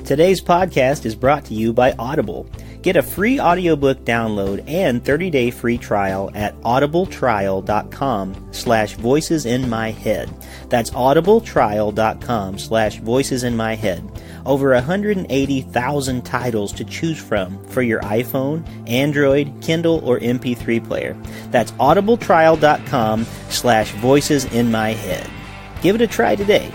Today's podcast is brought to you by Audible. Get a free audiobook download and 30-day free trial at audibletrial.com/voicesinmyhead. That's audibletrial.com/voicesinmyhead. Over 180,000 titles to choose from for your iPhone, Android, Kindle, or MP3 player. That's audibletrial.com/voicesinmyhead. Give it a try today.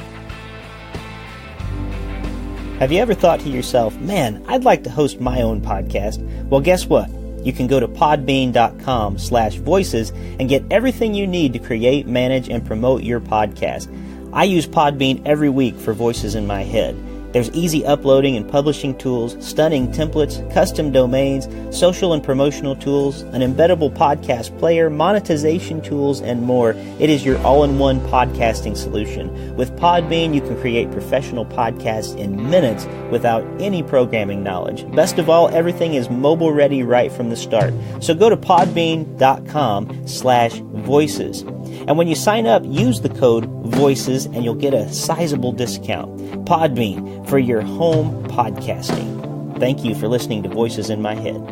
Have you ever thought to yourself, man, I'd like to host my own podcast? Well, guess what? You can go to podbean.com/voices and get everything you need to create, manage, and promote your podcast. I use Podbean every week for Voices in My Head. There's easy uploading and publishing tools, stunning templates, custom domains, social and promotional tools, an embeddable podcast player, monetization tools, and more. It is your all-in-one podcasting solution. With Podbean, you can create professional podcasts in minutes without any programming knowledge. Best of all, everything is mobile-ready right from the start. So go to podbean.com/voices. And when you sign up, use the code VOICES and you'll get a sizable discount. Podbean, for your home podcasting. Thank you for listening to Voices in My Head.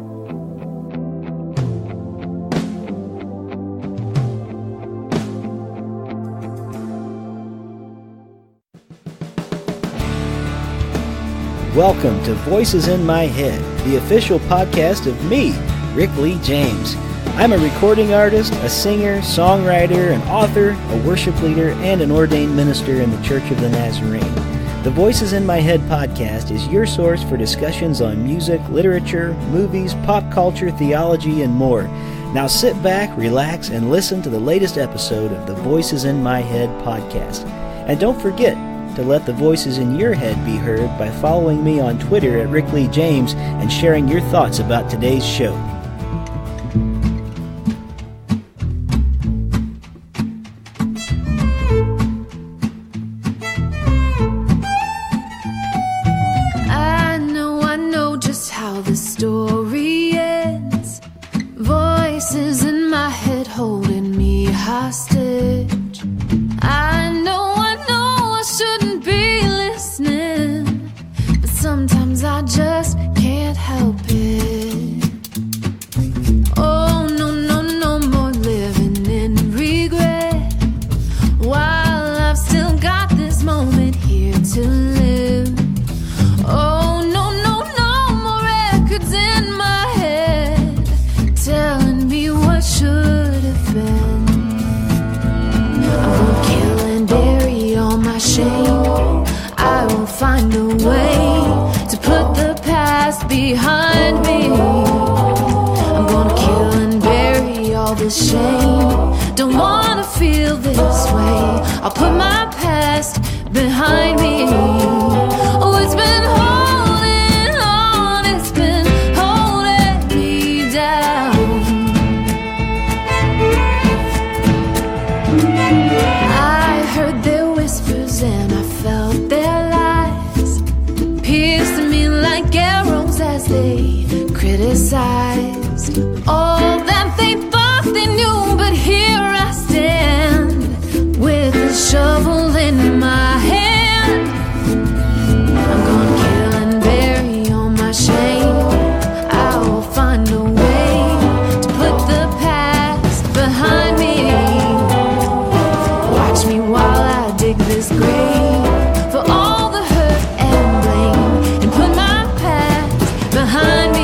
Welcome to Voices in My Head, the official podcast of me, Rick Lee James. I'm a recording artist, a singer, songwriter, an author, a worship leader, and an ordained minister in the Church of the Nazarene. The Voices in My Head podcast is your source for discussions on music, literature, movies, pop culture, theology, and more. Now sit back, relax, and listen to the latest episode of the Voices in My Head podcast. And don't forget to let the voices in your head be heard by following me on Twitter at Rick Lee James and sharing your thoughts about today's show. All that they thought they knew, but here I stand with a shovel in my hand. I'm gonna kill and bury all my shame. I will find a way to put the past behind me. Watch me while I dig this grave for all the hurt and blame, and put my past behind me.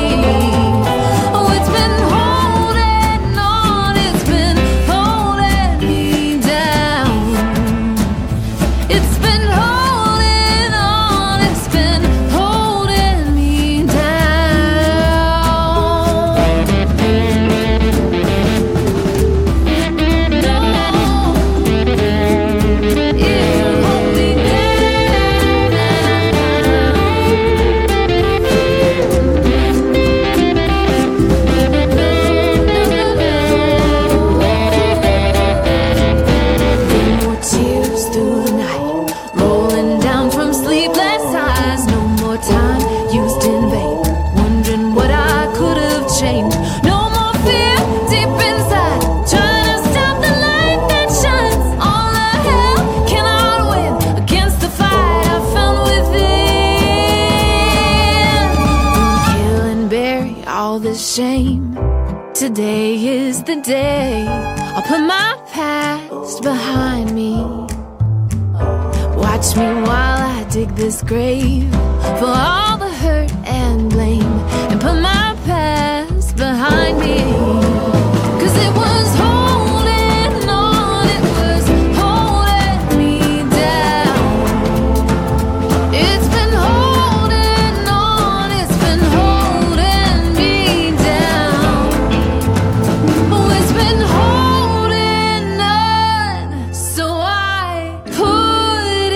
a shame. Today is the day I'll put my past behind me. Watch me while I dig this grave for all the hurt and blame, and put my past behind me. 'Cause it was holding on, it was holding me down. It's been holding on, it's been holding me down. Oh, it's been holding on, so I put it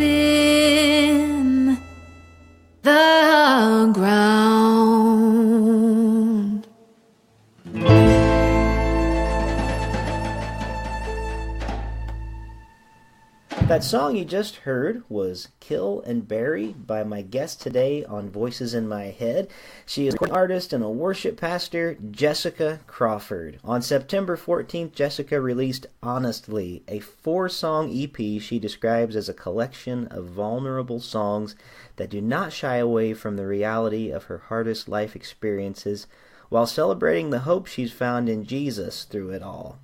in the ground. That song you just heard was Kill and Bury by my guest today on Voices in My Head. She is an artist and a worship pastor, Jessica Crawford. On September 14th, Jessica released Honestly, a 4-song EP she describes as a collection of vulnerable songs that do not shy away from the reality of her hardest life experiences while celebrating the hope she's found in Jesus through it all.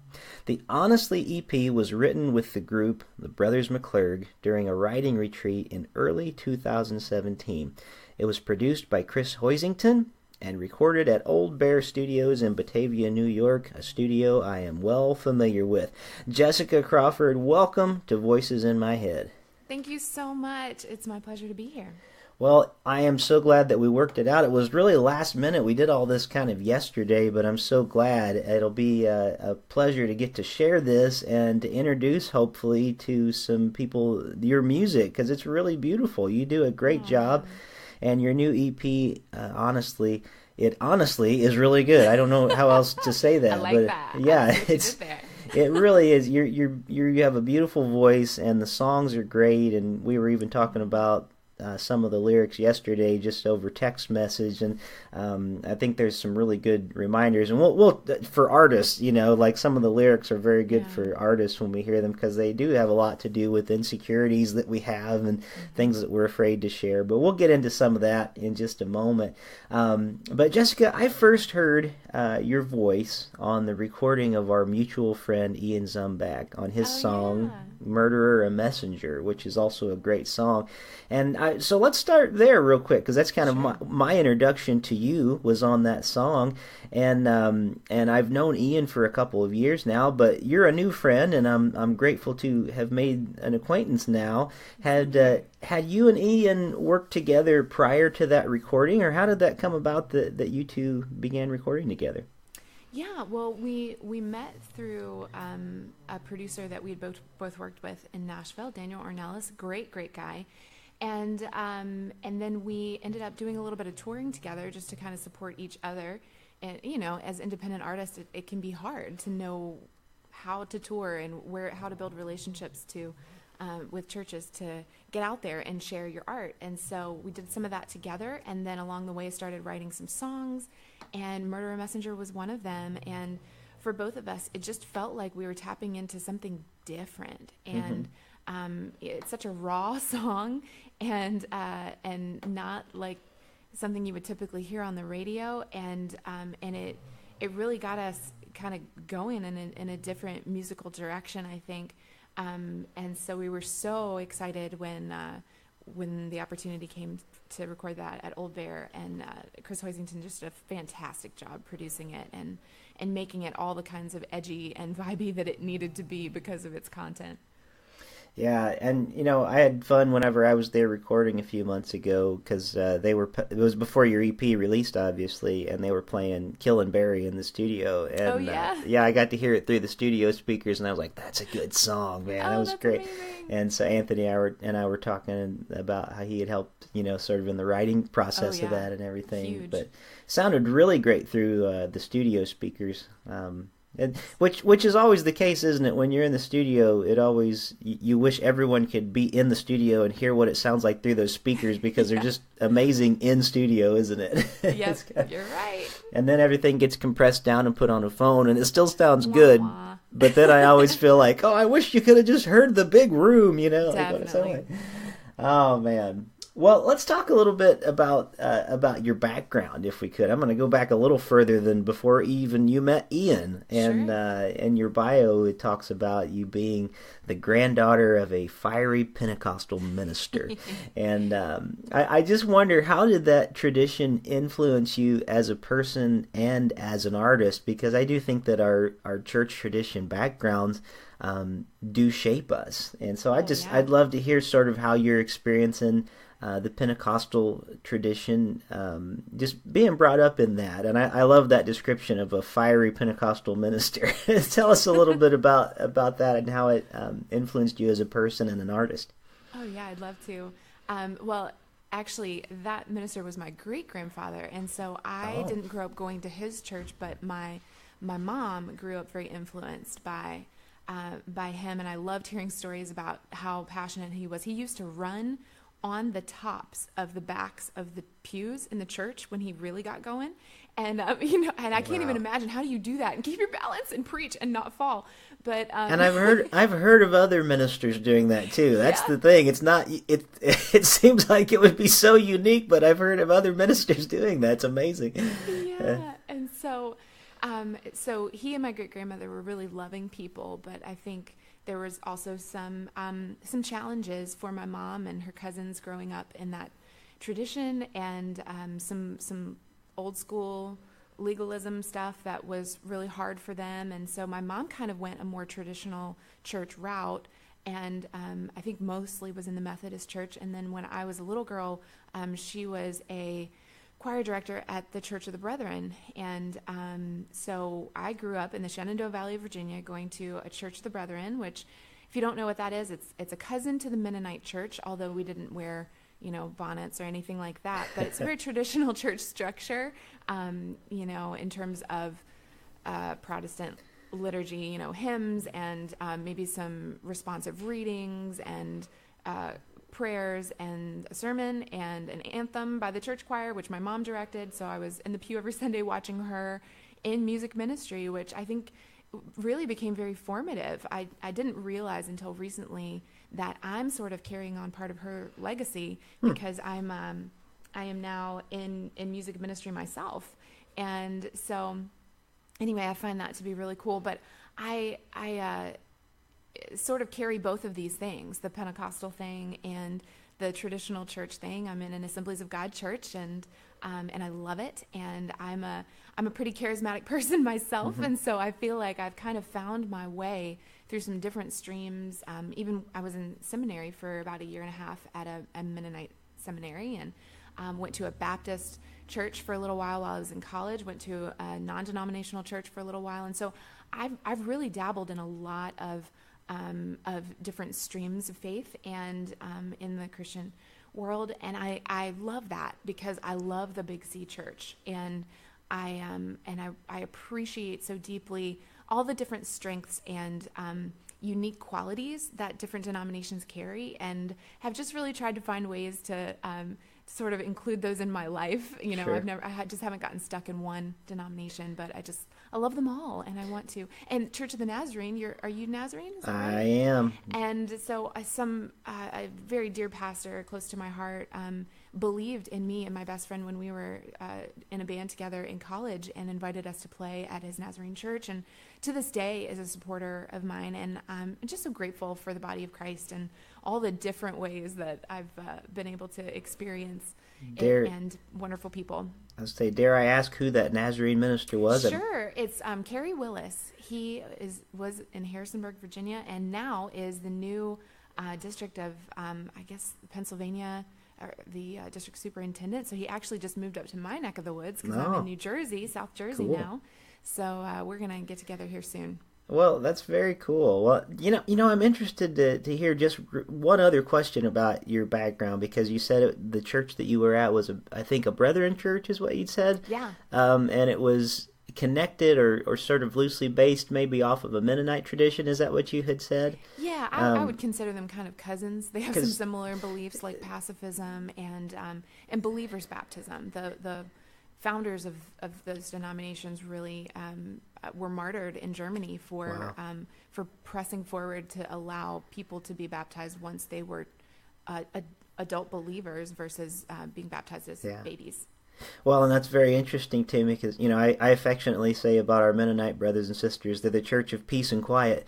The Honestly EP was written with the group, the Brothers McClurg, during a writing retreat in early 2017. It was produced by Chris Hoisington and recorded at Old Bear Studios in Batavia, New York, a studio I am well familiar with. Jessica Crawford, welcome to Voices in My Head. Thank you so much. It's my pleasure to be here. Well, I am so glad that we worked it out. It was really last minute. We did all this kind of yesterday, but I'm so glad. It'll be a pleasure to get to share this and to introduce, hopefully, to some people your music, because it's really beautiful. You do a great job, and your new EP, honestly, is really good. I don't know how else to say that. I like but that. Yeah, it's it really is. You have a beautiful voice, and the songs are great. And we were even talking about some of the lyrics yesterday just over text message, and I think there's some really good reminders. And we'll for artists, like some of the lyrics are very good for artists when we hear them, because they do have a lot to do with insecurities that we have and things that we're afraid to share. But we'll get into some of that in just a moment. But Jessica, I first heard your voice on the recording of our mutual friend Ian Zumbach on his song Murderer, a Messenger, which is also a great song. And so let's start there real quick, because that's kind of my introduction to you was on that song. And I've known Ian for a couple of years now, but you're a new friend, and I'm grateful to have made an acquaintance now. Had you and Ian worked together prior to that recording, or how did that come about that you two began recording together? Yeah, well, we met through a producer that we had both worked with in Nashville, Daniel Ornelas, great guy. And then we ended up doing a little bit of touring together just to kind of support each other. And, as independent artists, it can be hard to know how to tour and how to build relationships with churches to get out there and share your art. And so we did some of that together, and then along the way started writing some songs, and Murderer Messenger was one of them. And for both of us, it just felt like we were tapping into something different. And it's such a raw song, and not like something you would typically hear on the radio, and it really got us kind of going in a different musical direction, I think. And so we were so excited when the opportunity came to record that at Old Bear, and Chris Hoisington just did a fantastic job producing it and making it all the kinds of edgy and vibey that it needed to be because of its content. Yeah, and I had fun whenever I was there recording a few months ago, because it was before your EP released, obviously, and they were playing Kill and Bury in the studio. And I got to hear it through the studio speakers, and I was like, "That's a good song, man. That was great." Amazing. And so Anthony and I were talking about how he had helped, sort of in the writing process of that and everything. Huge. But it sounded really great through the studio speakers. Which is always the case, isn't it? When you're in the studio, you wish everyone could be in the studio and hear what it sounds like through those speakers, because they're just amazing in studio, isn't it? Yes, you're right. And then everything gets compressed down and put on a phone, and it still sounds good. But then I always feel like, I wish you could have just heard the big room, Definitely. Like what it sounded like. Oh man. Well, let's talk a little bit about your background, if we could. I'm going to go back a little further than before even you met Ian. And in your bio, it talks about you being the granddaughter of a fiery Pentecostal minister. And I just wonder, how did that tradition influence you as a person and as an artist? Because I do think that our church tradition backgrounds do shape us. And so I'd love to hear sort of how you're experiencing the Pentecostal tradition, just being brought up in that. And I love that description of a fiery Pentecostal minister. Tell us a little bit about that and how it influenced you as a person and an artist. Oh, yeah, I'd love to. Well, actually, that minister was my great-grandfather, and so I didn't grow up going to his church, but my mom grew up very influenced by him, and I loved hearing stories about how passionate he was. He used to run on the tops of the backs of the pews in the church when he really got going. And, and I can't even imagine, how do you do that and keep your balance and preach and not fall? But, and I've heard of other ministers doing that too. That's the thing. It's not, it seems like it would be so unique, but I've heard of other ministers doing that. It's amazing. Yeah. And so he and my great grandmother were really loving people, but I think there was also some challenges for my mom and her cousins growing up in that tradition, and some old school legalism stuff that was really hard for them. And so my mom kind of went a more traditional church route, and I think mostly was in the Methodist church. And then when I was a little girl, she was a choir director at the Church of the Brethren. And so I grew up in the Shenandoah Valley of Virginia going to a Church of the Brethren, which, if you don't know what that is, it's a cousin to the Mennonite church, although we didn't wear, bonnets or anything like that. But it's a very traditional church structure, in terms of Protestant liturgy, hymns and maybe some responsive readings and prayers and a sermon and an anthem by the church choir, which my mom directed. So I was in the pew every Sunday watching her in music ministry, which I think really became very formative. I didn't realize until recently that I'm sort of carrying on part of her legacy, because I am now in music ministry myself. And so anyway, I find that to be really cool. But I sort of carry both of these things, the Pentecostal thing and the traditional church thing. I'm in an Assemblies of God church, and I love it. And I'm a pretty charismatic person myself, and so I feel like I've kind of found my way through some different streams. Even I was in seminary for about a year and a half at a Mennonite seminary, and went to a Baptist church for a little while I was in college. Went to a non-denominational church for a little while, and so I've really dabbled in a lot of different streams of faith and in the Christian world. And I love that, because I love the Big C church, and I appreciate so deeply all the different strengths and unique qualities that different denominations carry, and have just really tried to find ways to sort of include those in my life. Sure. I just haven't gotten stuck in one denomination, but I love them all, and I want to. And Church of the Nazarene, are you Nazarene? Is that right? I am. And so a very dear pastor close to my heart believed in me and my best friend when we were in a band together in college, and invited us to play at his Nazarene church, and to this day is a supporter of mine. And I'm just so grateful for the body of Christ and all the different ways that I've been able to experience it, and wonderful people. I was say, dare I ask who that Nazarene minister was? Sure. It's Kerry Willis. He was in Harrisonburg, Virginia, and now is the new district of, Pennsylvania, or the district superintendent. So he actually just moved up to my neck of the woods, because I'm in New Jersey, South Jersey now. So we're going to get together here soon. Well, that's very cool. Well, I'm interested to hear just one other question about your background, because you said the church that you were at was, I think, a Brethren church is what you'd said. Yeah. And it was connected or sort of loosely based maybe off of a Mennonite tradition. Is that what you had said? Yeah, I would consider them kind of cousins. They have some similar beliefs, like pacifism and believers' baptism. The founders of those denominations really were martyred in Germany for pressing forward to allow people to be baptized once they were adult believers versus being baptized as babies. Well, and that's very interesting to me because, I affectionately say about our Mennonite brothers and sisters, they're the church of peace and quiet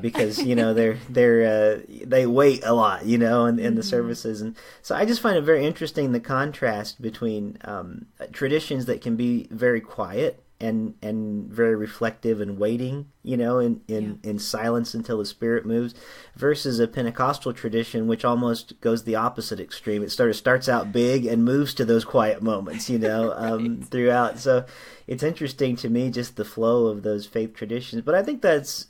because, they wait a lot, in the services. And so I just find it very interesting, the contrast between traditions that can be very quiet and very reflective and waiting, in silence until the Spirit moves, versus a Pentecostal tradition which almost goes the opposite extreme. It sort of starts out big and moves to those quiet moments, throughout. So it's interesting to me, just the flow of those faith traditions. But I think that's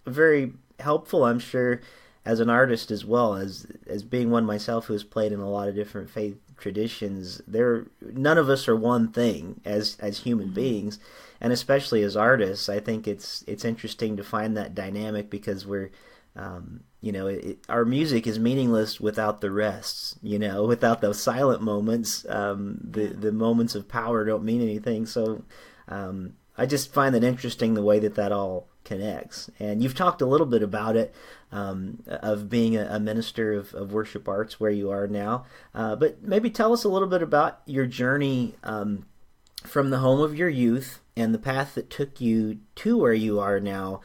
very helpful, I'm sure, as an artist as well, as being one myself who has played in a lot of different faith traditions. None of us are one thing as human beings, and especially as artists. I think it's interesting to find that dynamic because we're our music is meaningless without the rests, without those silent moments. The moments of power don't mean anything. So I just find that interesting, the way that all connects. And you've talked a little bit about it, of being a minister of worship arts where you are now. But maybe tell us a little bit about your journey from the home of your youth and the path that took you to where you are now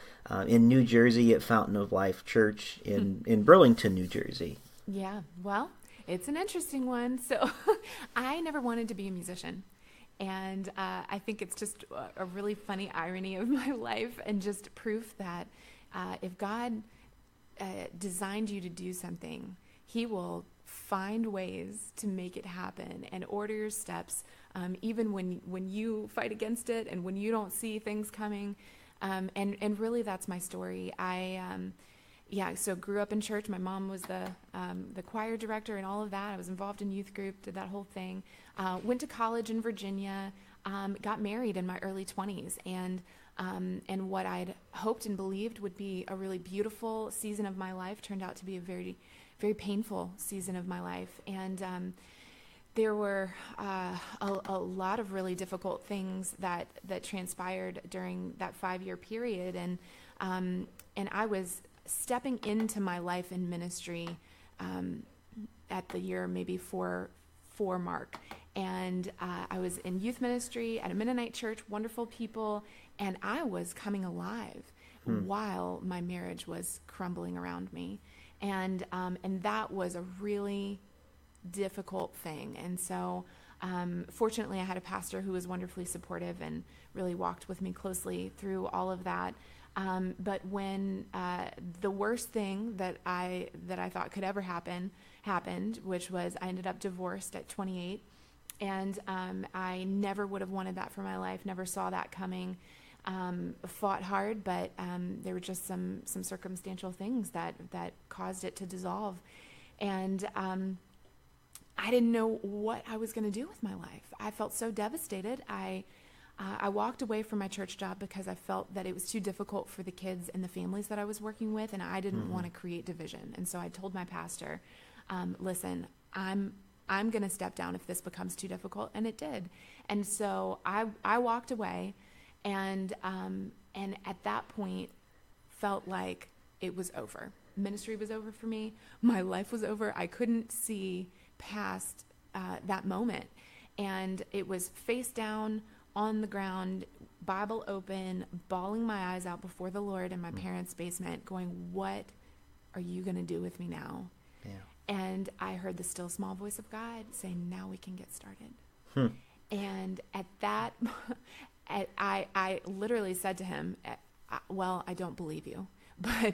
in New Jersey at Fountain of Life Church in Burlington, New Jersey. Yeah, well, it's an interesting one. So I never wanted to be a musician. And I think it's just a really funny irony of my life, and just proof that if God designed you to do something, He will find ways to make it happen and order your steps, even when you fight against it and when you don't see things coming. And really, that's my story. So grew up in church. My mom was the choir director and all of that. I was involved in youth group, did that whole thing. Went to college in Virginia, got married in my early 20s, and what I'd hoped and believed would be a really beautiful season of my life turned out to be a very, very painful season of my life. And there were a lot of really difficult things that transpired during that 5-year period, and I was stepping into my life in ministry at the year maybe four mark. And I was in youth ministry at a Mennonite church, wonderful people, and I was coming alive while my marriage was crumbling around me. And that was a really difficult thing. And so fortunately, I had a pastor who was wonderfully supportive and really walked with me closely through all of that. But when the worst thing that I thought could ever happened, which was I ended up divorced at 28, and I never would have wanted that for my life, never saw that coming, fought hard, but there were just some circumstantial things that caused it to dissolve. And I didn't know what I was going to do with my life. I felt so devastated. I walked away from my church job because I felt that it was too difficult for the kids and the families that I was working with, and I didn't want to create division. And so I told my pastor, listen, I'm going to step down if this becomes too difficult, and it did. And so I walked away, and at that point felt like it was over. Ministry was over for me. My life was over. I couldn't see past that moment. And it was face down on the ground, Bible open, bawling my eyes out before the Lord in my parents' basement, going, what are you going to do with me now? Yeah. And I heard the still small voice of God saying, now we can get started. And at that, I literally said to him, well, I don't believe you, but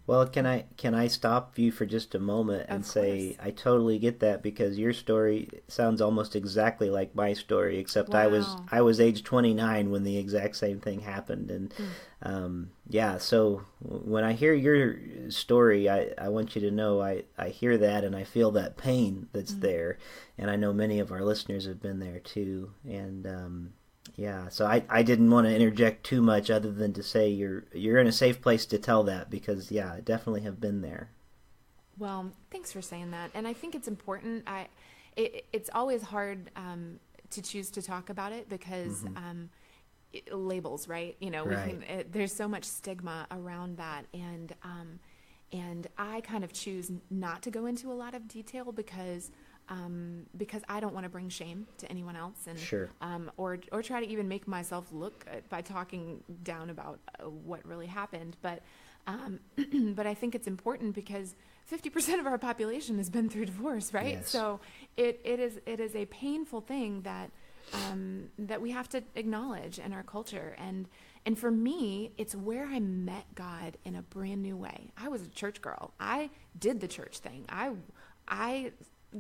well, can I stop you for just a moment and say I totally get that, because your story sounds almost exactly like my story, except wow. I was age 29 when the exact same thing happened. And so when I hear your story, I want you to know I hear that and I feel that pain that's there, and I know many of our listeners have been there too. And so I didn't want to interject too much other than to say you're in a safe place to tell that, because I definitely have been there. Well, thanks for saying that. And I think it's important. It's always hard to choose to talk about it because labels, right? Right. There's so much stigma around that. And I kind of choose not to go into a lot of detail because I don't want to bring shame to anyone else, and Sure. or try to even make myself look good by talking down about what really happened. But but I think it's important because 50% of our population has been through divorce, right? Yes. So it is a painful thing that that we have to acknowledge in our culture. And for me, it's where I met God in a brand new way. I was a church girl. I did the church thing. I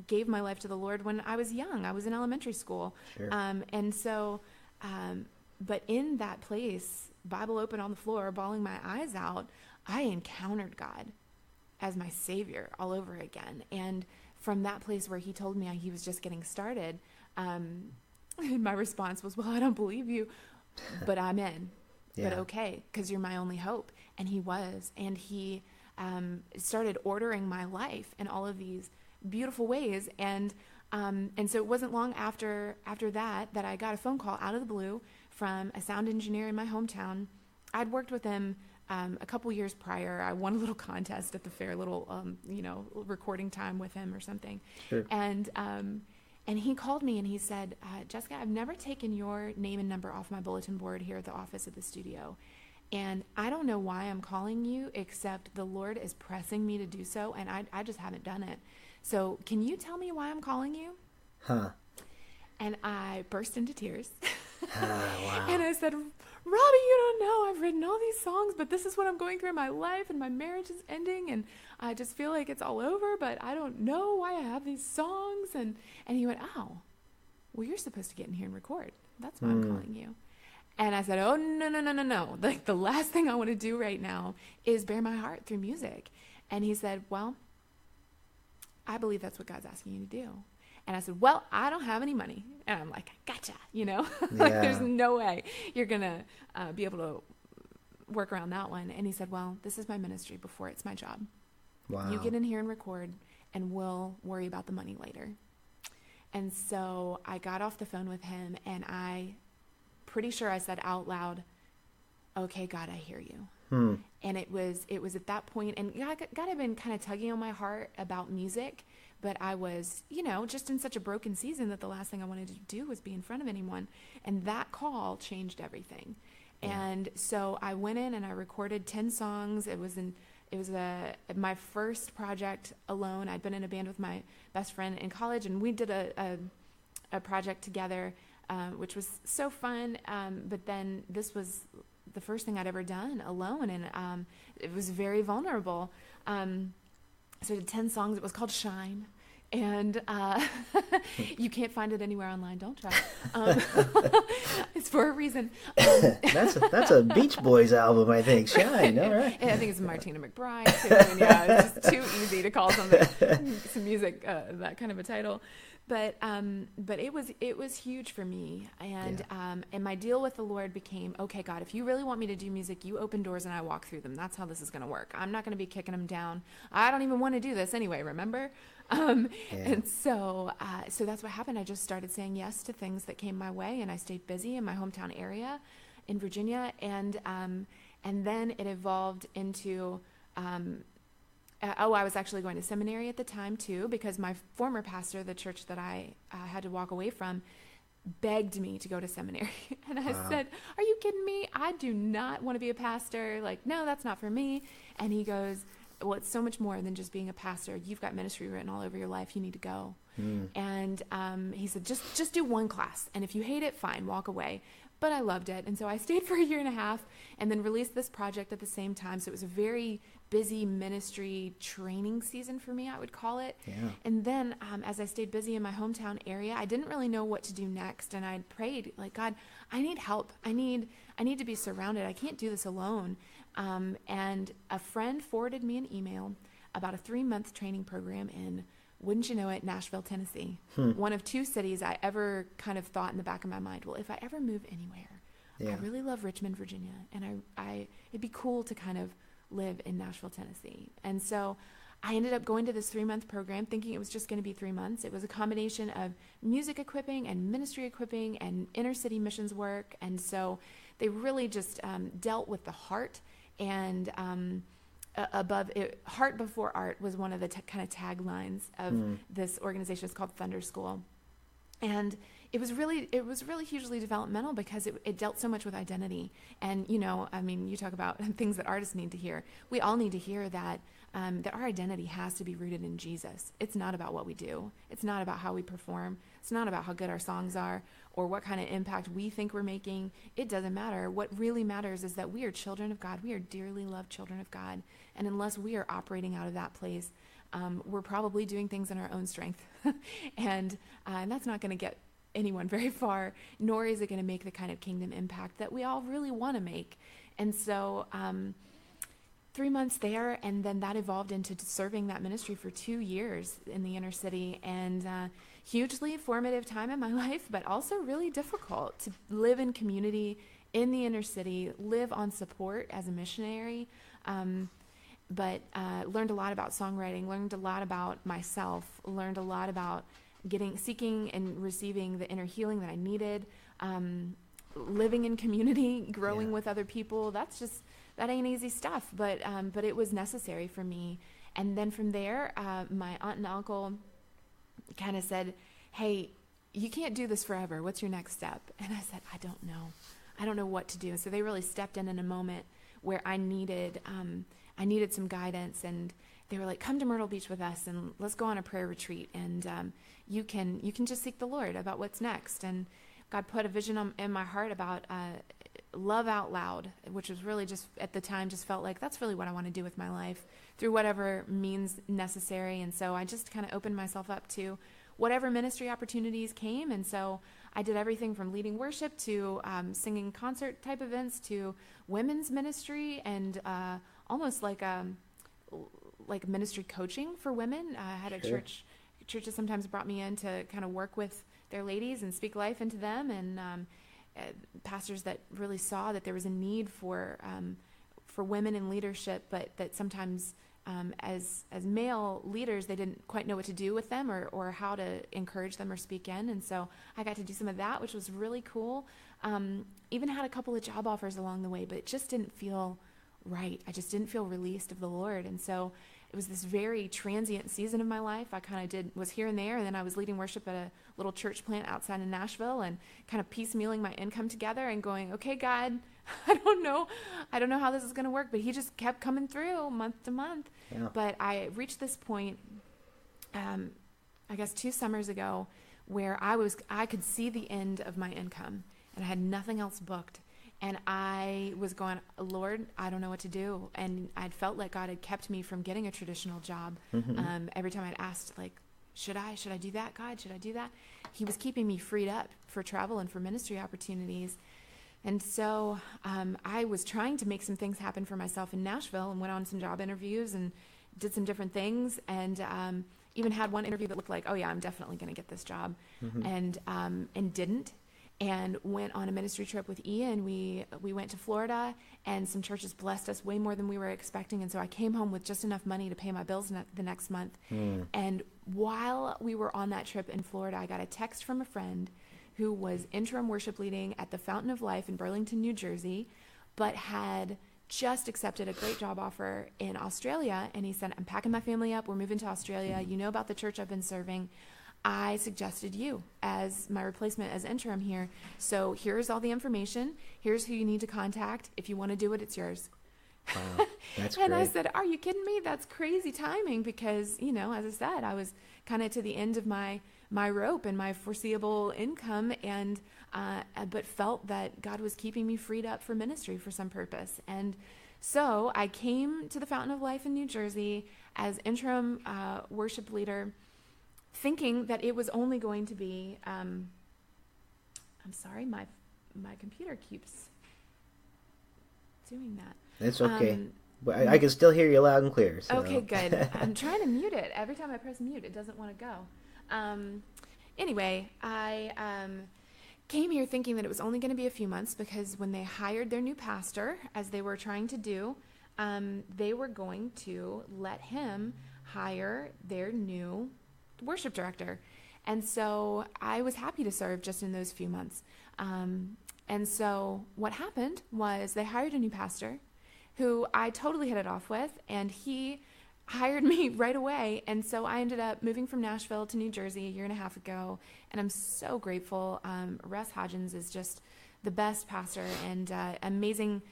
gave my life to the Lord when I was young. I was in elementary school. Sure. And so, but in that place, Bible open on the floor, bawling my eyes out, I encountered God as my Savior all over again. And from that place where he told me he was just getting started, my response was, well, I don't believe you, but I'm in. Yeah. But okay, because you're my only hope. And he was. And he started ordering my life in all of these beautiful ways. And so it wasn't long after that I got a phone call out of the blue from a sound engineer in my hometown. I'd worked with him a couple years prior. I won a little contest at the fair, little recording time with him or something. Sure. And he called me and he said, Jessica, I've never taken your name and number off my bulletin board here at the office of the studio. And I don't know why I'm calling you, except the Lord is pressing me to do so, and I just haven't done it. So can you tell me why I'm calling you? Huh. And I burst into tears. Wow. And I said, Robbie, you don't know, I've written all these songs, but this is what I'm going through in my life, and my marriage is ending, and I just feel like it's all over, but I don't know why I have these songs. And he went, oh, well, you're supposed to get in here and record. That's why I'm calling you. And I said, oh, no. Like, the last thing I want to do right now is bare my heart through music. And he said, well, I believe that's what God's asking you to do. And I said, well, I don't have any money. And I'm like, gotcha, like there's no way you're going to be able to work around that one. And he said, well, this is my ministry before it's my job. Wow. You get in here and record, and we'll worry about the money later. And so I got off the phone with him, and pretty sure I said out loud, okay, God, I hear you. And it was at that point, and God had been kind of tugging on my heart about music, but I was, just in such a broken season that the last thing I wanted to do was be in front of anyone. And that call changed everything. Yeah. And so I went in and I recorded 10 songs. It was my first project alone. I'd been in a band with my best friend in college, and we did a project together, which was so fun. But then this was the first thing I'd ever done alone, and it was very vulnerable. So I did 10 songs. It was called Shine, and you can't find it anywhere online. Don't try. It's for a reason. That's a Beach Boys album, I think. Shine, all right. And I think it's Martina McBride too. And yeah, it's just too easy to call some music that kind of a title. But it was huge for me, and my deal with the Lord became, okay, God, if you really want me to do music, you open doors and I walk through them. That's how this is going to work. I'm not going to be kicking them down. I don't even want to do this anyway. Remember? And so that's what happened. I just started saying yes to things that came my way, and I stayed busy in my hometown area, in Virginia, and then it evolved into. I was actually going to seminary at the time, too, because my former pastor, the church that I had to walk away from, begged me to go to seminary. And I said, are you kidding me? I do not want to be a pastor. Like, no, that's not for me. And he goes, well, it's so much more than just being a pastor. You've got ministry written all over your life. You need to go. And he said, just do one class. And if you hate it, fine, walk away. But I loved it. And so I stayed for a year and a half and then released this project at the same time. So it was a very busy ministry training season for me, I would call it. Yeah. And then as I stayed busy in my hometown area, I didn't really know what to do next. And I prayed, like, God, I need help. I need to be surrounded. I can't do this alone. And a friend forwarded me an email about a 3-month training program in, wouldn't you know it, Nashville, Tennessee. One of 2 cities I ever kind of thought in the back of my mind, well, if I ever move anywhere, I really love Richmond, Virginia, and it'd be cool to kind of live in Nashville, Tennessee. And so I ended up going to this 3-month program thinking it was just going to be 3 months. It was a combination of music equipping and ministry equipping and inner city missions work. And so they really just dealt with the heart and above it, heart before art was one of the kind of taglines of this organization. It's called Thunder School. And it was really hugely developmental because it dealt so much with identity. And, you talk about things that artists need to hear. We all need to hear that our identity has to be rooted in Jesus. It's not about what we do. It's not about how we perform. It's not about how good our songs are or what kind of impact we think we're making. It doesn't matter. What really matters is that we are children of God. We are dearly loved children of God. And unless we are operating out of that place, we're probably doing things in our own strength. and that's not going to get anyone very far, nor is it going to make the kind of kingdom impact that we all really want to make. And so 3 months there, and then that evolved into serving that ministry for 2 years in the inner city, and hugely formative time in my life, but also really difficult to live in community in the inner city, live on support as a missionary, but learned a lot about songwriting, learned a lot about myself, learned a lot about seeking and receiving the inner healing that I needed, living in community, growing with other people. That ain't easy stuff, but it was necessary for me. And then from there, my aunt and uncle kind of said, hey, you can't do this forever. What's your next step? And I said, I don't know. I don't know what to do. And so they really stepped in a moment where I needed some guidance, and they were like, come to Myrtle Beach with us and let's go on a prayer retreat. And you can just seek the Lord about what's next. And God put a vision in my heart about love out loud, which was really just at the time just felt like that's really what I want to do with my life through whatever means necessary. And so I just kind of opened myself up to whatever ministry opportunities came. And so I did everything from leading worship to singing concert type events to women's ministry and almost like ministry coaching for women. I had a churches sometimes brought me in to kind of work with their ladies and speak life into them, and pastors that really saw that there was a need for women in leadership, but that sometimes as male leaders, they didn't quite know what to do with them or how to encourage them or speak in. And so I got to do some of that, which was really cool. Even had a couple of job offers along the way, but it just didn't feel right. I just didn't feel released of the Lord. And so it was this very transient season of my life. I kind of was here and there, and then I was leading worship at a little church plant outside of Nashville and kind of piecemealing my income together and going, okay, God, I don't know how this is going to work, but he just kept coming through month to month. Yeah. But I reached this point, I guess 2 summers ago, where I could see the end of my income and I had nothing else booked. And I was going, Lord, I don't know what to do. And I'd felt like God had kept me from getting a traditional job. Mm-hmm. Every time I'd asked, like, should I do that, God? Should I do that? He was keeping me freed up for travel and for ministry opportunities. And so I was trying to make some things happen for myself in Nashville and went on some job interviews and did some different things, and even had one interview that looked like, oh yeah, I'm definitely going to get this job, mm-hmm. And didn't. And went on a ministry trip with Ian. We went to Florida, and some churches blessed us way more than we were expecting. And so I came home with just enough money to pay my bills the next month. And while we were on that trip in Florida, I got a text from a friend who was interim worship leading at the Fountain of Life in Burlington, New Jersey, but had just accepted a great job offer in Australia. And he said, I'm packing my family up. We're moving to Australia. You know about the church I've been serving. I suggested you as my replacement as interim here. So here's all the information. Here's who you need to contact. If you want to do it, it's yours. Wow, that's and great. I said, are you kidding me? That's crazy timing because, as I said, I was kind of to the end of my rope and my foreseeable income, and but felt that God was keeping me freed up for ministry for some purpose. And so I came to the Fountain of Life in New Jersey as interim worship leader, thinking that it was only going to be, I'm sorry, my computer keeps doing that. It's okay. But I can still hear you loud and clear. So. Okay, good. I'm trying to mute it. Every time I press mute, it doesn't want to go. Anyway, I came here thinking that it was only going to be a few months, because when they hired their new pastor, as they were trying to do, they were going to let him hire their new worship director. And so I was happy to serve just in those few months. And so what happened was they hired a new pastor. who I totally hit it off with, and he hired me right away. And so I ended up moving from Nashville to New Jersey a year and a half ago, and I'm so grateful. Russ Hodgins is just the best pastor and amazing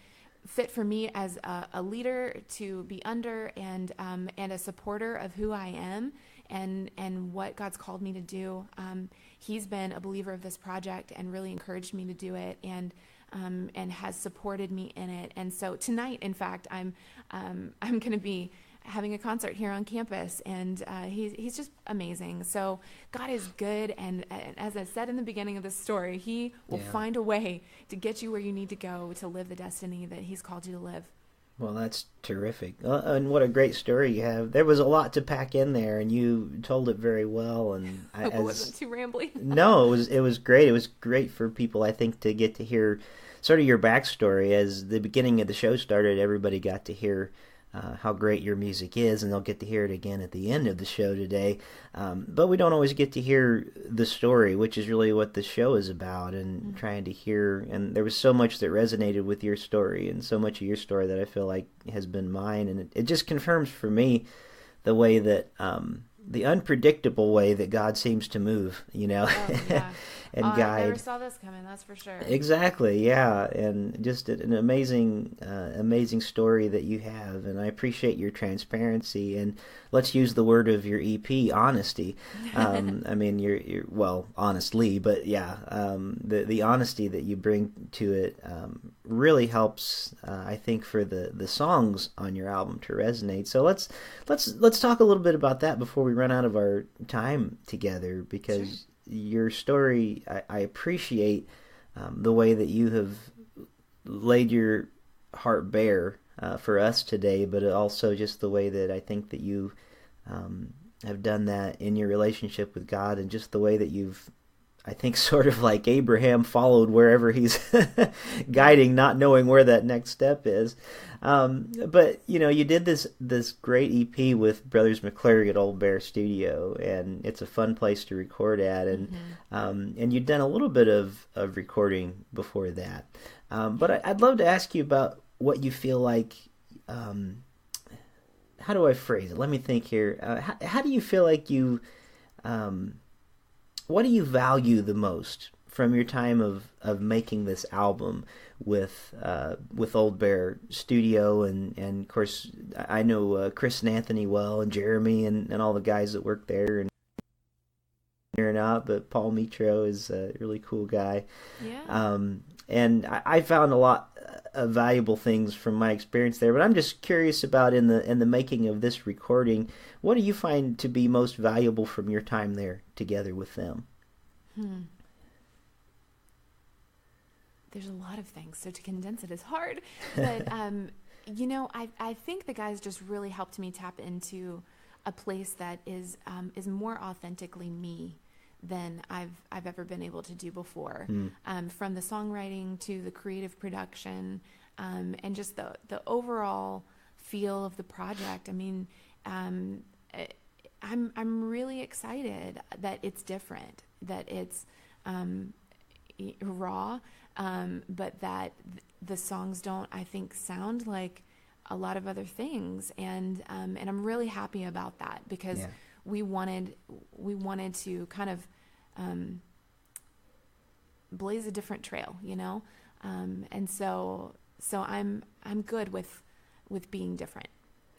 fit for me as a leader to be under, and a supporter of who I am and what God's called me to do. He's been a believer of this project and really encouraged me to do it, and has supported me in it. And so tonight, in fact, I'm going to be having a concert here on campus, and he's just amazing. So God is good, and as I said in the beginning of this story, he will find a way to get you where you need to go to live the destiny that he's called you to live. Well, that's terrific. And what a great story you have. There was a lot to pack in there, and you told it very well. And I hope it wasn't too rambly. No, it was great. It was great for people, I think, to get to hear sort of your backstory. As the beginning of the show started, everybody got to hear how great your music is, and they'll get to hear it again at the end of the show today. But we don't always get to hear the story, which is really what the show is about, and trying to hear. And there was so much that resonated with your story, and so much of your story that I feel like has been mine. And it just confirms for me the way that, the unpredictable way that God seems to move, Oh, yeah. and guide. I never saw this coming, that's for sure. Exactly, yeah, and just an amazing, amazing story that you have, and I appreciate your transparency. And let's use the word of your EP, honesty. I mean, you're well, honestly, but yeah, the honesty that you bring to it really helps, I think, for the songs on your album to resonate. So let's talk a little bit about that before we run out of our time together, because. Sure. Your story, I appreciate the way that you have laid your heart bare for us today, but also just the way that I think that you have done that in your relationship with God, and just the way that you've, I think, sort of like Abraham, followed wherever he's guiding, not knowing where that next step is. But, you did this great EP with Brothers McClary at Old Bear Studio, and it's a fun place to record at. And you'd done a little bit of recording before that. But I'd love to ask you about what you feel like, how do I phrase it? Let me think here. How do you feel like you... what do you value the most from your time of making this album with Old Bear Studio, and of course I know Chris and Anthony well, and Jeremy and all the guys that work there, and or not, but Paul Mitro is a really cool guy. Yeah. And I found a lot of valuable things from my experience there. But I'm just curious about in the making of this recording, what do you find to be most valuable from your time there together with them? There's a lot of things, so to condense it is hard. But I think the guys just really helped me tap into a place that is more authentically me than I've ever been able to do before. From the songwriting to the creative production, and just the overall feel of the project. I mean, I'm really excited that it's different, that it's raw, but that the songs don't, I think, sound like a lot of other things, and I'm really happy about that, because we wanted to kind of blaze a different trail, and so I'm good with being different,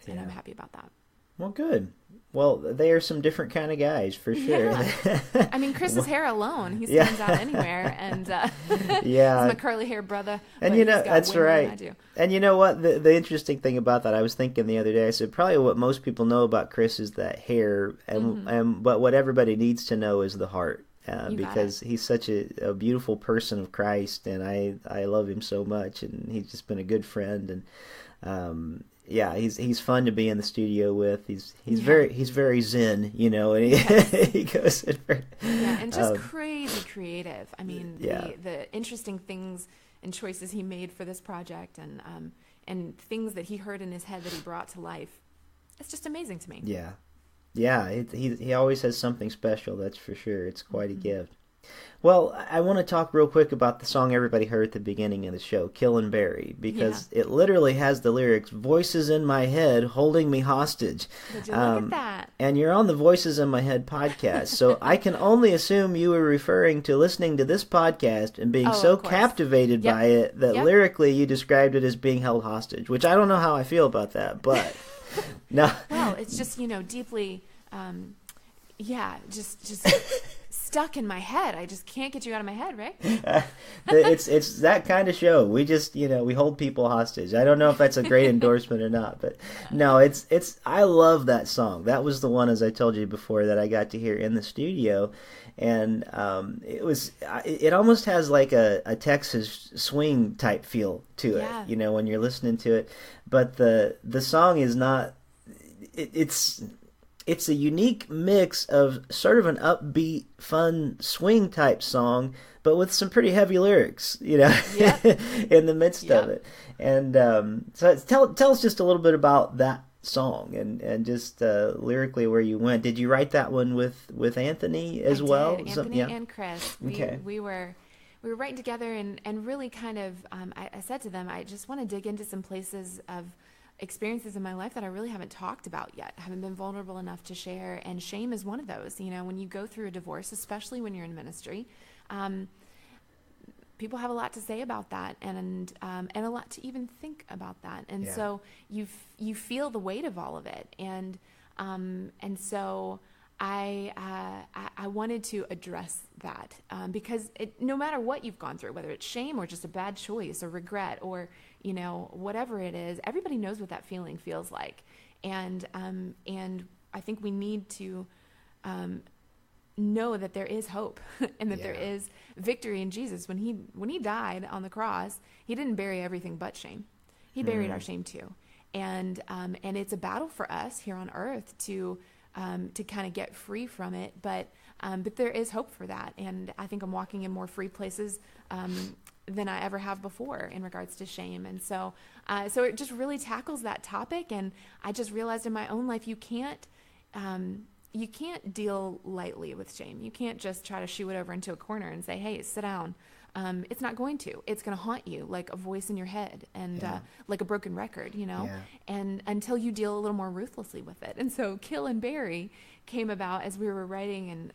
and I'm happy about that. Well, good. Well, they are some different kind of guys, for sure. Yeah. I mean, Chris's hair alone, he stands out anywhere, and he's my curly hair brother. And that's right. And you know what? The interesting thing about that, I was thinking the other day, I said probably what most people know about Chris is that hair, but what everybody needs to know is the heart, because he's such a beautiful person of Christ, and I love him so much, and he's just been a good friend, and he's fun to be in the studio with. He's very zen, and he goes and just crazy creative. I mean, the interesting things and choices he made for this project, and things that he heard in his head that he brought to life. It's just amazing to me. Yeah. He always has something special. That's for sure. It's quite a gift. Well, I want to talk real quick about the song everybody heard at the beginning of the show, Kill and Bury, because it literally has the lyrics, "Voices in my head holding me hostage." Would you look at that? And you're on the Voices in My Head podcast, so I can only assume you were referring to listening to this podcast and being so captivated by it that lyrically you described it as being held hostage, which I don't know how I feel about that, but... no. Well, it's just, deeply, just stuck in my head. I just can't get you out of my head, right? It's that kind of show. We just, we hold people hostage. I don't know if that's a great endorsement or not, but no, I love that song. That was the one, as I told you before, that I got to hear in the studio. And it almost has like a Texas swing type feel to it, when you're listening to it. But the song is not, it's a unique mix of sort of an upbeat, fun swing type song, but with some pretty heavy lyrics, in the midst of it. And so tell us just a little bit about that song and just lyrically where you went. Did you write that one with Anthony as well? Anthony and Chris. We were writing together and really kind of I said to them, I just want to dig into some places of experiences in my life that I really haven't talked about yet, haven't been vulnerable enough to share, and shame is one of those. When you go through a divorce, especially when you're in ministry, people have a lot to say about that, and a lot to even think about that, and so you feel the weight of all of it, and so I wanted to address that because no matter what you've gone through, whether it's shame or just a bad choice or regret or whatever it is, everybody knows what that feeling feels like, and I think we need to know that there is hope and that there is victory in Jesus. When he died on the cross, he didn't bury everything but shame. He buried our shame too, and it's a battle for us here on earth to kind of get free from it, but there is hope for that, and I think I'm walking in more free places than I ever have before in regards to shame. And so it just really tackles that topic. And I just realized in my own life, you can't deal lightly with shame. You can't just try to shoo it over into a corner and say, "Hey, sit down." It's not going to. It's going to haunt you like a voice in your head and like a broken record, and until you deal a little more ruthlessly with it. And so Kill and Bury came about as we were writing, and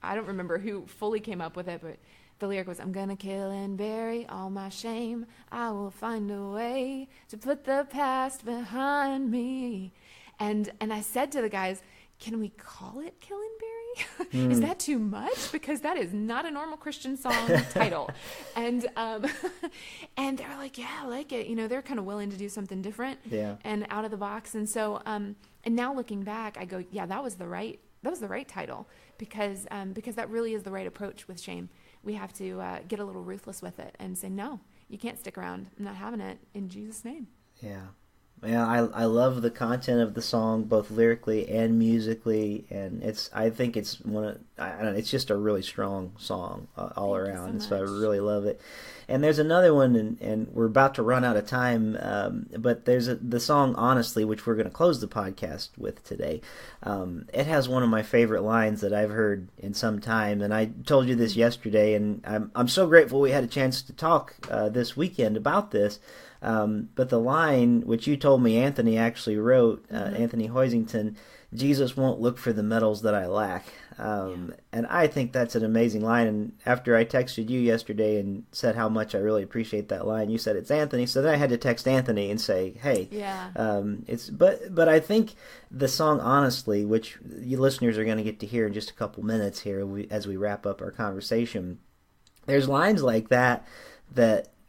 I don't remember who fully came up with it, but the lyric was, "I'm gonna kill and bury all my shame. I will find a way to put the past behind me." And I said to the guys, "Can we call it Kill and Bury? Is that too much? Because that is not a normal Christian song title." And they're like, "Yeah, I like it." They're kind of willing to do something different and out of the box. And so and now looking back, I go, "Yeah, that was the right title because that really is the right approach with shame. We have to get a little ruthless with it and say, no, you can't stick around. I'm not having it in Jesus' name." Yeah. Yeah, I love the content of the song, both lyrically and musically, and I think it's it's just a really strong song all around. So I really love it. And there's another one, and we're about to run out of time, but there's the song "Honestly," which we're going to close the podcast with today. It has one of my favorite lines that I've heard in some time, and I told you this yesterday, and I'm so grateful we had a chance to talk this weekend about this. But the line, which you told me Anthony actually wrote, Anthony Hoisington, "Jesus won't look for the medals that I lack." And I think that's an amazing line. And after I texted you yesterday and said how much I really appreciate that line, you said it's Anthony. So then I had to text Anthony and say, "Hey, but I think the song "Honestly," which you listeners are going to get to hear in just a couple minutes here as we wrap up our conversation, there's lines like that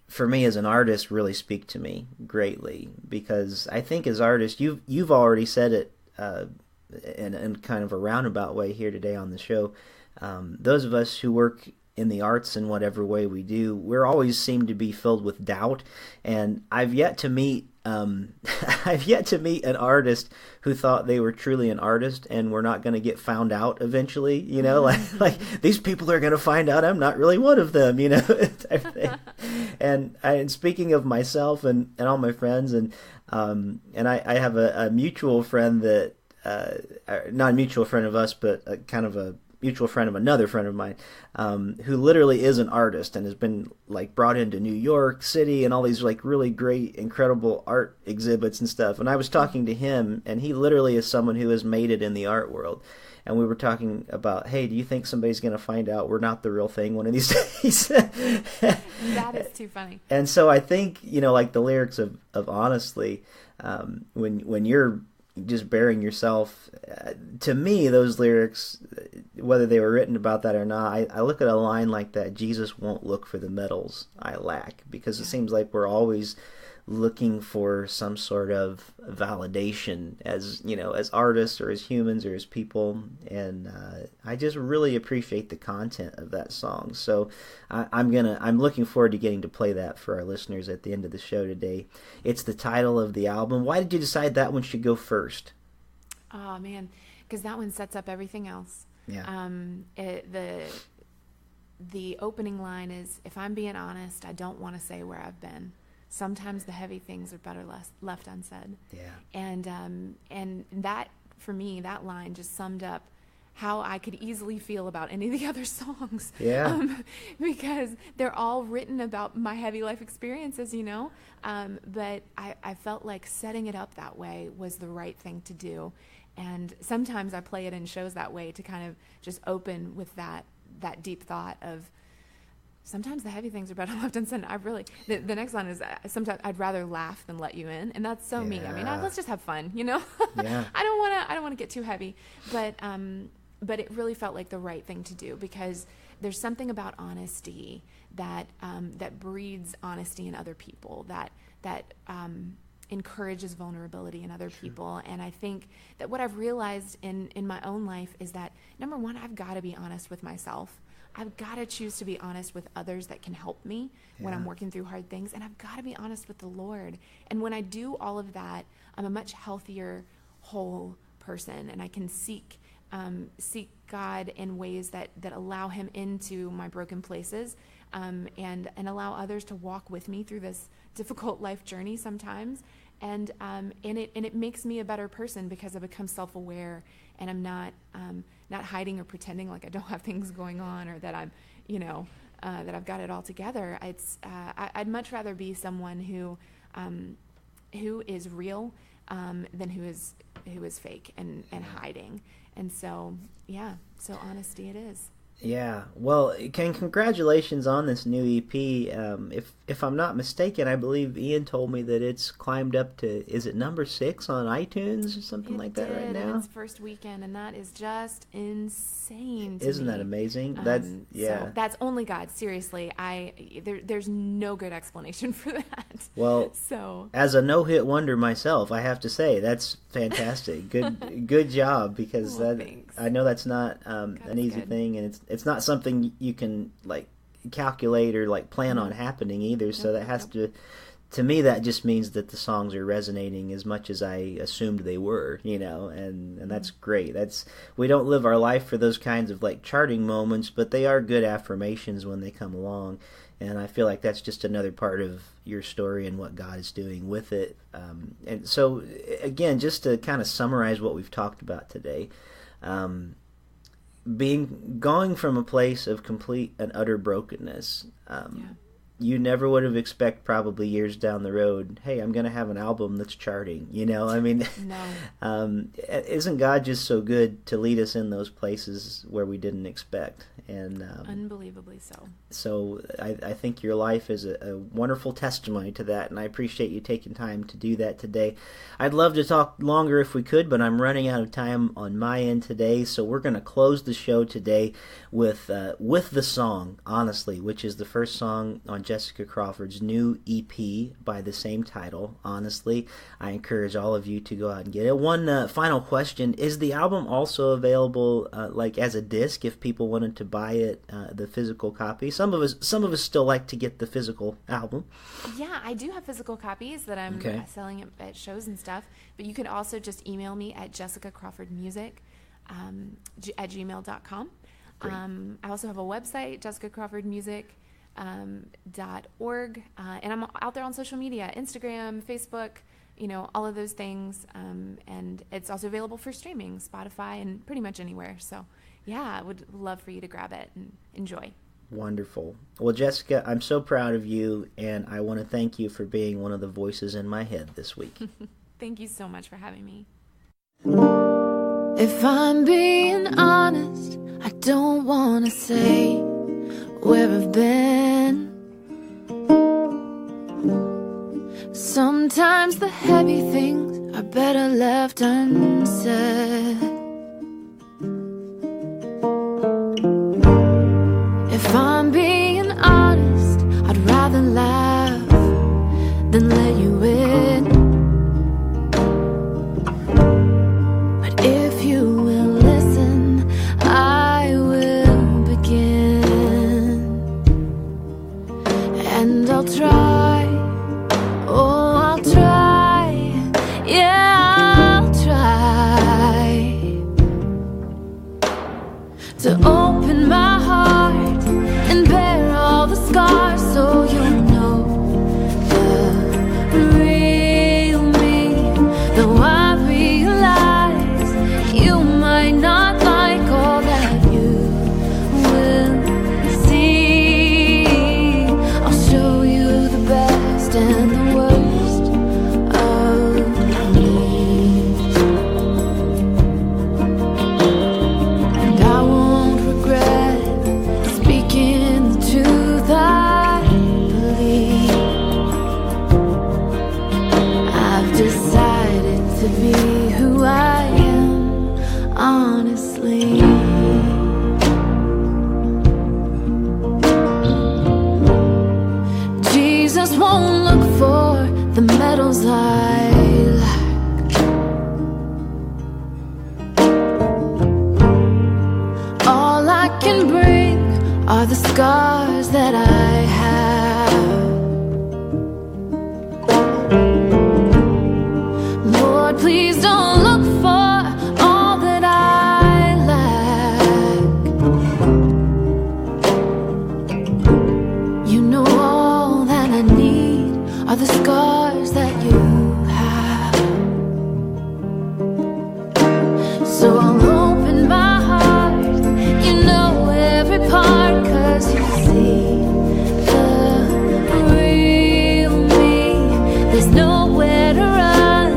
for me as an artist really speak to me greatly, because I think as artists, you've already said it in kind of a roundabout way here today on the show. Those of us who work in the arts in whatever way we do, we're always seem to be filled with doubt, and I've yet to meet an artist who thought they were truly an artist and were not going to get found out eventually, like these people are going to find out I'm not really one of them, type thing. And speaking of myself and all my friends, and I have a mutual friend that, not a mutual friend of us, but kind of mutual friend of another friend of mine, who literally is an artist and has been like brought into New York City and all these like really great, incredible art exhibits and stuff. And I was talking to him, and he literally is someone who has made it in the art world. And we were talking about, hey, do you think somebody's going to find out we're not the real thing one of these days? That is too funny. And so I think, like the lyrics of Honestly, when you're just bearing yourself, to me, those lyrics, whether they were written about that or not, I look at a line like that: Jesus won't look for the medals I lack, because it seems like we're always looking for some sort of validation as artists or as humans or as people. And I just really appreciate the content of that song. So I'm looking forward to getting to play that for our listeners at the end of the show today. It's the title of the album. Why did you decide that one should go first? Oh man, because that one sets up everything else. Yeah. The opening line is, if I'm being honest, I don't want to say where I've been. Sometimes the heavy things are better left unsaid. Yeah. And that, for me, that line just summed up how I could easily feel about any of the other songs. Yeah. Because they're all written about my heavy life experiences, but I felt like setting it up that way was the right thing to do. And sometimes I play it in shows that way, to kind of just open with that deep thought of, sometimes the heavy things are better left unsaid. The next line is, sometimes I'd rather laugh than let you in, and that's so me. I mean, let's just have fun, Yeah. I don't want to get too heavy, but it really felt like the right thing to do, because there's something about honesty that breeds honesty in other people, that encourages vulnerability in other people. And I think that what I've realized in my own life is that, number one, I've got to be honest with myself. I've got to choose to be honest with others that can help me when I'm working through hard things. And I've got to be honest with the Lord. And when I do all of that, I'm a much healthier, whole person. And I can seek God in ways that allow him into my broken places, and allow others to walk with me through this difficult life journey sometimes. And it makes me a better person, because I become self-aware, and I'm not hiding or pretending like I don't have things going on, or that I'm, that I've got it all together. I'd much rather be someone who is real, than who is fake and hiding. And so, so honesty it is. Yeah, well, congratulations on this new EP. If I'm not mistaken, I believe Ian told me that it's climbed up to, is it number 6 on iTunes or something like that right now? Its first weekend, and that is just insane to Isn't me. that amazing? So that's only God. Seriously, there's no good explanation for that. Well, as a no-hit wonder myself, I have to say that's fantastic. Good job, because I know that's not an easy thing, and it's not something you can like calculate or like plan on happening either. So that has to me, that just means that the songs are resonating as much as I assumed they were, and that's great. We don't live our life for those kinds of like charting moments, but they are good affirmations when they come along. And I feel like that's just another part of your story and what God is doing with it. And so again, just to kind of summarize what we've talked about today, going from a place of complete and utter brokenness, you never would have expected probably years down the road, hey, I'm going to have an album that's charting, I mean, no. Isn't God just so good to lead us in those places where we didn't expect? And unbelievably so. So I think your life is a wonderful testimony to that, and I appreciate you taking time to do that today. I'd love to talk longer if we could, but I'm running out of time on my end today, so we're going to close the show today with the song, Honestly, which is the first song on Jessica Crawford's new EP by the same title, Honestly. I encourage all of you to go out and get it. One final question, is the album also available like as a disc if people wanted to buy it, the physical copy? Some of us still like to get the physical album. Yeah, I do have physical copies that I'm selling at shows and stuff, but you can also just email me at jessicacrawfordmusic at gmail.com. I also have a website, jessicacrawfordmusic.org, and I'm out there on social media, Instagram, Facebook, all of those things, and it's also available for streaming, Spotify, and pretty much anywhere. So yeah, I would love for you to grab it and enjoy. Wonderful. Well, Jessica, I'm so proud of you, and I want to thank you for being one of the voices in my head this week. Thank you so much for having me. If I'm being honest, I don't want to say where I've been. Sometimes the heavy things are better left unsaid. If I'm being honest, I'd rather laugh than let you in. But if you will listen, I will begin. And I'll try, oh, I'll try, yeah, I'll try to open my heart and bear all the scars, so you'll know the real me. Though I realize you might not like all that you will see. I'll show you the best and the worst of me, and I won't regret speaking the truth I believe. I've decided to be who I am, honestly. Jesus won't look for the medals I lack. All I can bring are the scars that I have. Lord, please don't look for all that I lack. You know all that I need are the scars that you have. So I'll open my heart, you know every part, 'cause you see the real me. There's nowhere to run.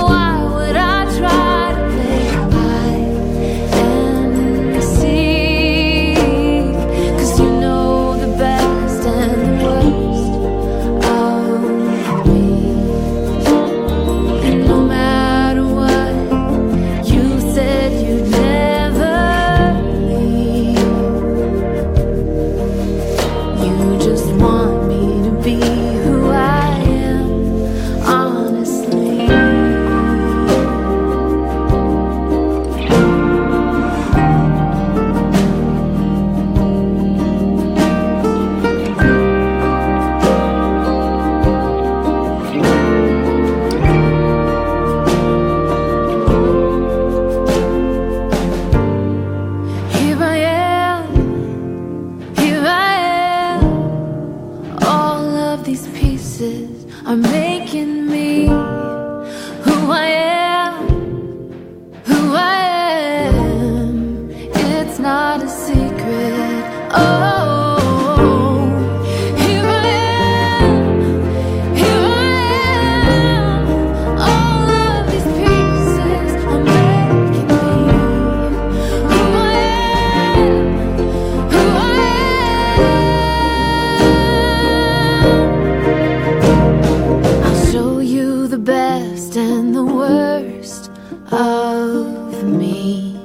Why would I try to play hide and seek? 'Cause you know the best and the worst of me. And no matter what you said you'd never leave, you just want me to be who I am, honestly. Here I am, all of these pieces are making me who I am, who I am. It's not a secret, oh, here I am, all of these pieces are making me who I am, who I am. I'll show you the best and the worst of me,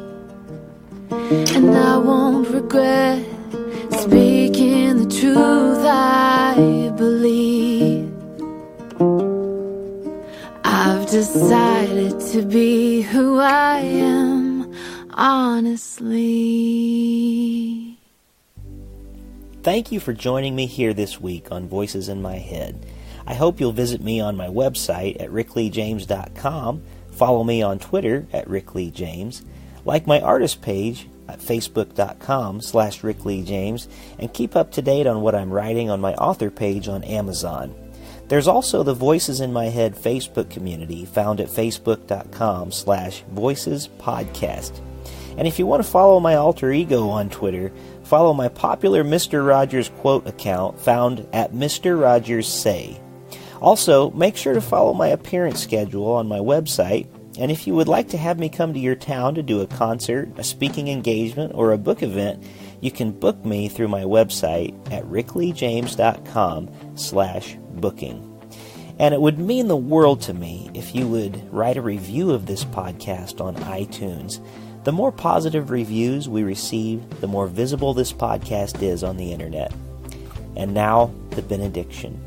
and I won't regret speaking the truth I believe. I've decided to be who I am, honestly. Thank you for joining me here this week on Voices in My Head. I hope you'll visit me on my website at rickleejames.com, follow me on Twitter at rickleejames, like my artist page at facebook.com/rickleejames, and keep up to date on what I'm writing on my author page on Amazon. There's also the Voices in My Head Facebook community found at facebook.com/voicespodcast. And if you want to follow my alter ego on Twitter, follow my popular Mr. Rogers quote account found at Mr. Rogers Say. Also, make sure to follow my appearance schedule on my website, and if you would like to have me come to your town to do a concert, a speaking engagement, or a book event, you can book me through my website at rickleejames.com/booking. And it would mean the world to me if you would write a review of this podcast on iTunes. The more positive reviews we receive, the more visible this podcast is on the internet. And now, the benediction.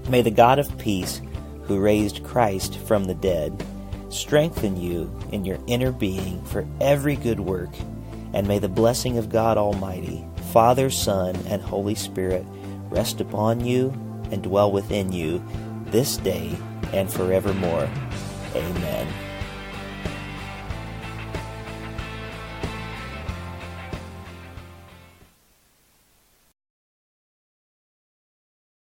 May the God of peace, who raised Christ from the dead, strengthen you in your inner being for every good work, and may the blessing of God Almighty, Father, Son, and Holy Spirit rest upon you and dwell within you this day and forevermore. Amen.